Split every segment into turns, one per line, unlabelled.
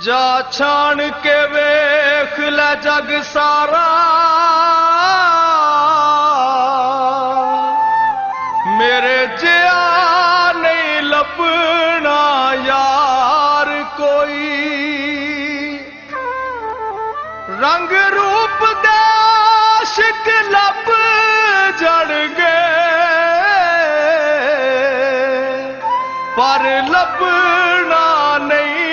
जा छान के वेख ले जग सारा, मेरे जिया नहीं लभना यार कोई। रंग रूप दे आशिक लब जड़गे, पर लभना नहीं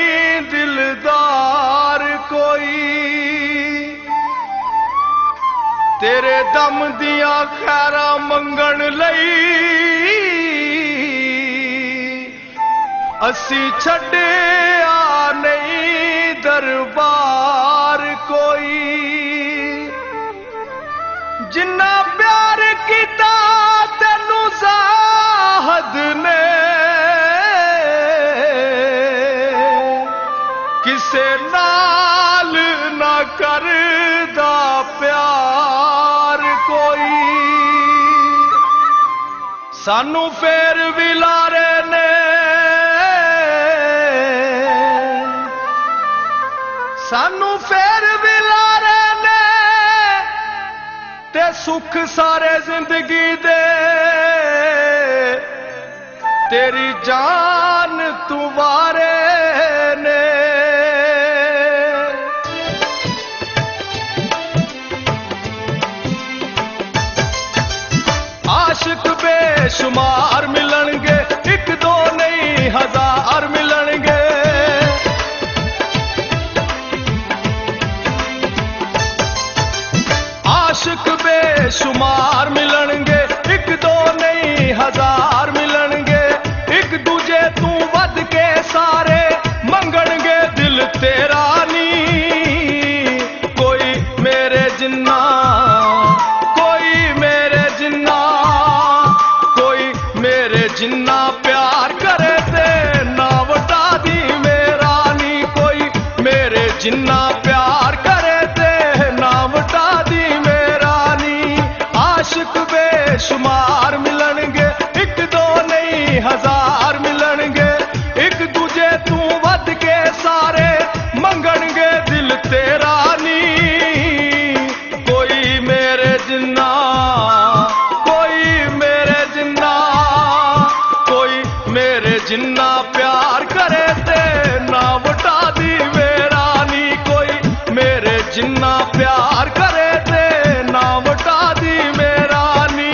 दिलदार कोई। तेरे दम दिया खैरा मंगण लई असी छड्डिया नहीं दरबार कोई। जिन्ना प्यार कीता तैनू साहद ने, किसे नाल ना करदा प्यार कोई। सानू फेर भी लारे ने, सानू फेर भी लारे ने, ते सुख सारे जिंदगी दे तेरी जान तू वारे ने। आशिक बेशुमार मिलणगे, एक दो नहीं हजार मिलणगे। आशिक बेशुमार मिलणगे, एक दो नहीं हजार मिलणगे। एक दूजे तू वध के सारे मंगणगे, दिल तेरा नी कोई मेरे जिन्ना, कोई मेरे जिन्ना, कोई मेरे जिन्ना प्यार करे ते ना वटा दी मेरा नी। कोई मेरे जिन्ना प्यार करे ते ना वटा दी मेरा नी। आशिक बेशुमार मिलणगे, एक दो नहीं हजार मिलणगे। एक दूजे तू वध के सारे मंगणगे, दिल तेरा नी कोई मेरे जिन्ना, कोई मेरे जिन्ना, कोई मेरे जिन्ना प्यार करे ते ना वटा दी मेरा नी। कोई मेरे जिन्ना प्यार करे ते ना वटा दी मेरा नी।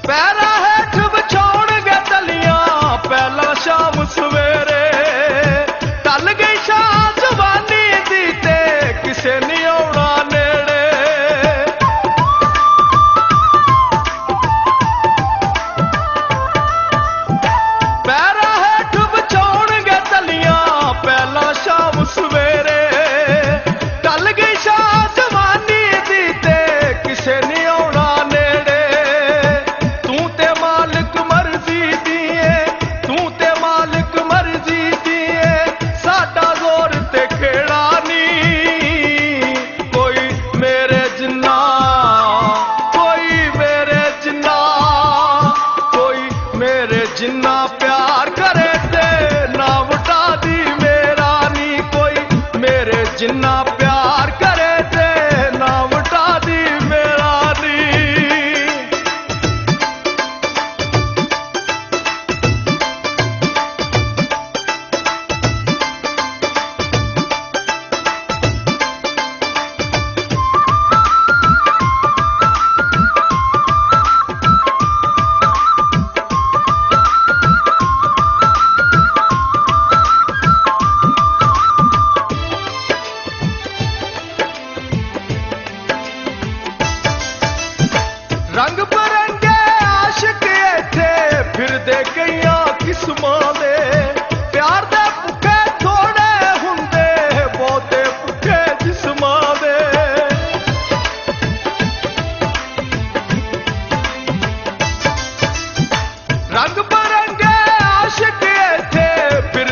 पैरा हेठ बिछाउणगे तलियां पहला शाम सवेरे। टल गई शाम जवानी दी ते किसे नहीं आउणा नेड़े। पैरा हेठ बिछाउणगे तलियां पहला शाम सवेरे। टल गई शाम जवानी दी ते किसे नहीं आउणा नेड़े। तू ते मालिक मर्जी दिए, तू ते मालिक मर्जी दिए, साडा जोर ते खेड़ा नी कोई मेरे जिन्ना, कोई मेरे जिन्ना, कोई मेरे जिन्ना प्यार करे ते ना वटा दी मेरा नी। कोई मेरे जिन्ना प्यार करे ते ना वटा दी मेरा नी।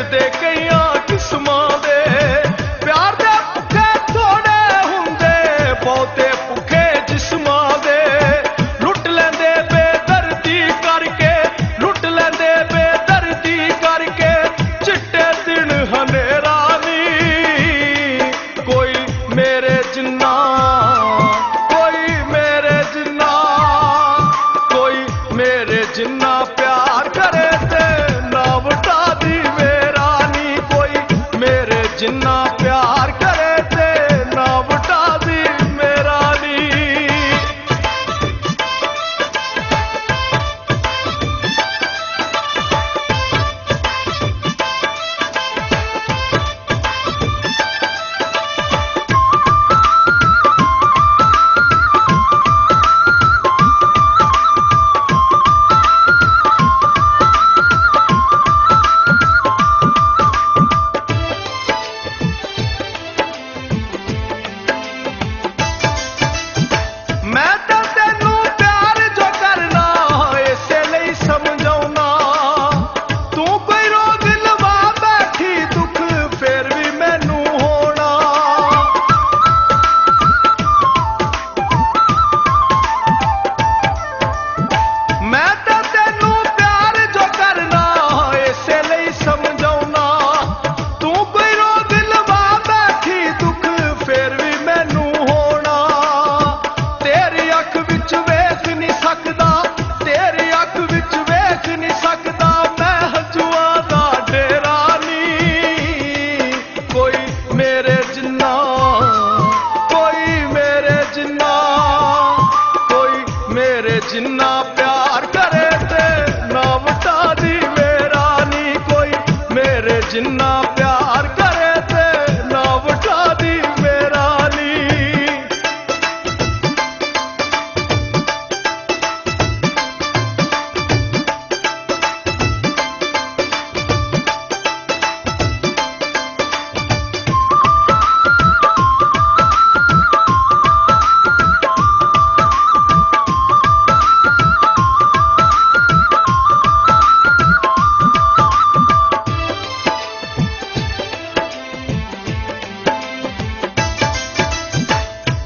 ਮਿਲਦੇ ਕਈਆਂ ਕਿਸਮਾਂ ਦੇ। ਪਿਆਰ ਦੇ ਭੁੱਖੇ ਥੋੜੇ ਹੁੰਦੇ, ਬਹੁਤੇ ਭੁੱਖੇ ਜਿਸਮਾਂ ਦੇ। ਲੁੱਟ ਲੈਂਦੇ ਬੇਦਰਦੀ ਕਰਕੇ, ਲੁੱਟ ਲੈਂਦੇ ਬੇਦਰਦੀ ਕਰਕੇ, ਚਿੱਟੇ ਦਿਨ ਹਨੇਰਾ ਨੀ ਕੋਈ ਮੇਰੇ ਜਿੰਨਾ, ਕੋਈ ਮੇਰੇ ਜਿੰਨਾ, ਕੋਈ ਮੇਰੇ ਜਿੰਨਾ ਪਿਆਰ ਕਰੇ ਤੇ ਨਾ ਵਟਾ ਦੀ ਮੇਰਾ ਨੀ ਕੋਈ ਮੇਰੇ ਜਿੰਨਾ ਪਿਆਰ ਕਰੇ ਤੇ ਨਾ ਵਟਾ ਦੀ ਮੇਰਾ ਨੀ। ਮੈਂ ਤਾਂ ਤੈਨੂੰ ਪਿਆਰ ਜੋ ਕਰਨਾ ਇਸੇ ਲਈ ਸਮਝਾਉਣਾ। ਤੂੰ ਕੋਈ ਰੋਗ ਲਵਾ ਬੈਠੀ ਦੁੱਖ ਫੇਰ ਵੀ ਮੈਨੂੰ ਹੋਣਾ। ਮੈਂ ਤਾਂ ਤੈਨੂੰ ਪਿਆਰ ਜੋ ਕਰਨਾ ਇਸੇ ਲਈ ਸਮਝਾਉਣਾ। ਤੂੰ ਕੋਈ ਰੋਗ ਲਵਾ ਬੈਠੀ ਦੁੱਖ ਫੇਰ ਵੀ ਮੈਨੂੰ ਹੋਣਾ। ਤੇਰੀ ਅੱਖ ਵਿੱਚ ਵੇਖ ਨਹੀਂ ਸਕਦਾ, ਤੇਰੀ ਅੱਖ ਵਿੱਚ ਵੇਖ ਨਹੀਂ ਸਕਦਾ ਮੈਂ ਹੰਝੂਆਂ ਦਾ ਡੇਰਾ ਨੀ ਕੋਈ ਮੇਰੇ ਜਿੰਨਾ, ਕੋਈ ਮੇਰੇ ਜਿੰਨਾ, ਕੋਈ ਮੇਰੇ ਜਿੰਨਾ ਪਿਆਰ ਕਰੇ ਤੇ ਨਾ ਵਟਾ ਦੀ ਮੇਰਾ ਨੀ ਕੋਈ ਮੇਰੇ ਜਿੰਨਾ ਪਿਆਰ ਕਰੇ ਤੇ ਨਾ ਵਟਾ ਦੀ ਮੇਰਾ ਨੀ।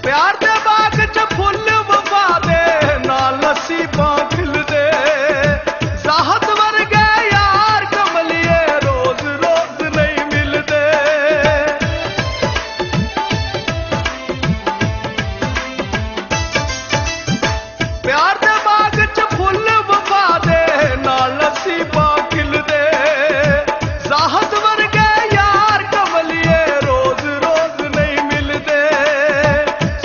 ਪਿਆਰ ਦੇ ਬਾਗ 'ਚ ਫੁੱਲ ਵਫਾ ਦੇ ਨਾਲ ਨਸੀਬਾਂ ਖਿਲਦੇ। ਜ਼ਾਹਦ ਵਰਗੇ ਯਾਰ ਕਮਲੀਏ ਰੋਜ਼ ਰੋਜ਼ ਨਹੀਂ ਮਿਲਦੇ। ਪਿਆਰ ਦੇ ਬਾਗ 'ਚ ਫੁੱਲ ਵਫਾ ਦੇ ਨਾਲ ਨਸੀਬਾਂ ਖਿਲਦੇ। ਜ਼ਾਹਦ ਵਰਗੇ ਯਾਰ ਕਮਲੀਏ ਰੋਜ਼ ਰੋਜ਼ ਨਹੀਂ ਮਿਲਦੇ।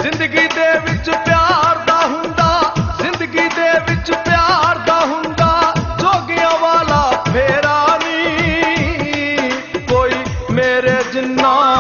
ਜ਼ਿੰਦਗੀ ਦੇ ਵਿੱਚ ਪਿਆਰ ਦਾ ਹੁੰਦਾ, ਜ਼ਿੰਦਗੀ ਦੇ ਵਿੱਚ ਪਿਆਰ ਦਾ ਹੁੰਦਾ ਜੋਗੀਆਂ ਵਾਲਾ ਫੇਰਾ ਨੀ ਕੋਈ ਮੇਰੇ ਜਿੰਨਾ।